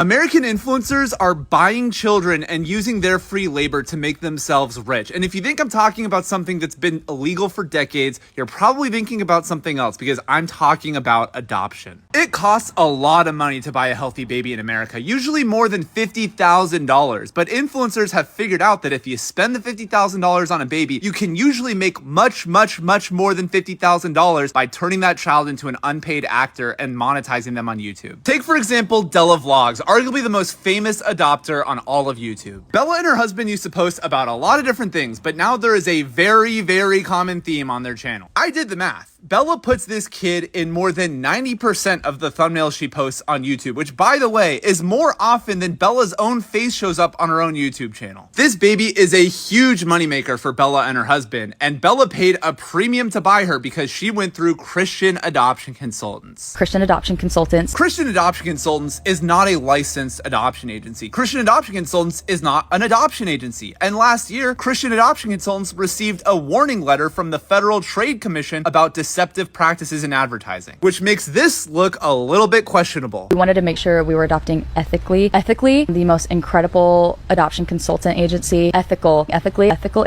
American influencers are buying children and using their free labor to make themselves rich. And if you think I'm talking about something that's been illegal for decades, you're probably thinking about something else, because I'm talking about adoption. It costs a lot of money to buy a healthy baby in America, usually more than $50,000. But influencers have figured out that if you spend the $50,000 on a baby, you can usually make much more than $50,000 by turning that child into an unpaid actor and monetizing them on YouTube. Take, for example, Della Vlogs, arguably the most famous adopter on all of YouTube. Bella and her husband used to post about a lot of different things, but now there is a very common theme on their channel. I did the math. Bella puts this kid in more than 90% of the thumbnails she posts on YouTube, which, by the way, is more often than Bella's own face shows up on her own YouTube channel. This baby is a huge moneymaker for Bella and her husband, and Bella paid a premium to buy her because she went through Christian Adoption Consultants. Christian Adoption Consultants. Christian Adoption Consultants is not a licensed adoption agency. Christian Adoption Consultants is not an adoption agency. And last year, Christian Adoption Consultants received a warning letter from the Federal Trade Commission about deceptive practices in advertising, which makes this look a little bit questionable. We wanted to make sure we were adopting ethically, the most incredible adoption consultant agency, ethical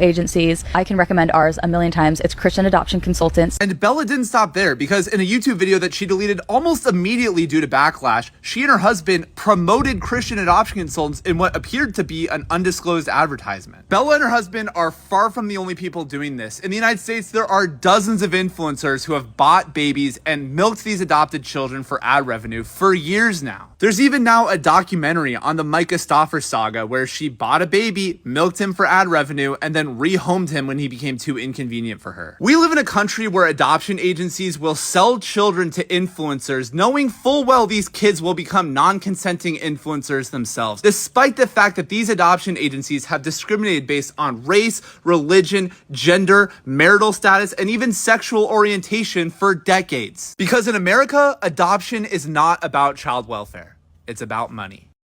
agencies. I can recommend ours a million times. It's Christian Adoption Consultants. And Bella didn't stop there, because in a YouTube video that she deleted almost immediately due to backlash, she and her husband promoted Christian Adoption Consultants in what appeared to be an undisclosed advertisement. Bella and her husband are far from the only people doing this. In the United States, there are dozens of influencers who have bought babies and milked these adopted children for ad revenue for years now. There's even now a documentary on the Micah Stauffer saga where she bought a baby, milked him for ad revenue, and then rehomed him when he became too inconvenient for her. We live in a country where adoption agencies will sell children to influencers, knowing full well these kids will become non-consenting influencers themselves, despite the fact that these adoption agencies have discriminated based on race, religion, gender, marital status, and even sexual orientation for decades. Because in America, adoption is not about child welfare. It's about money.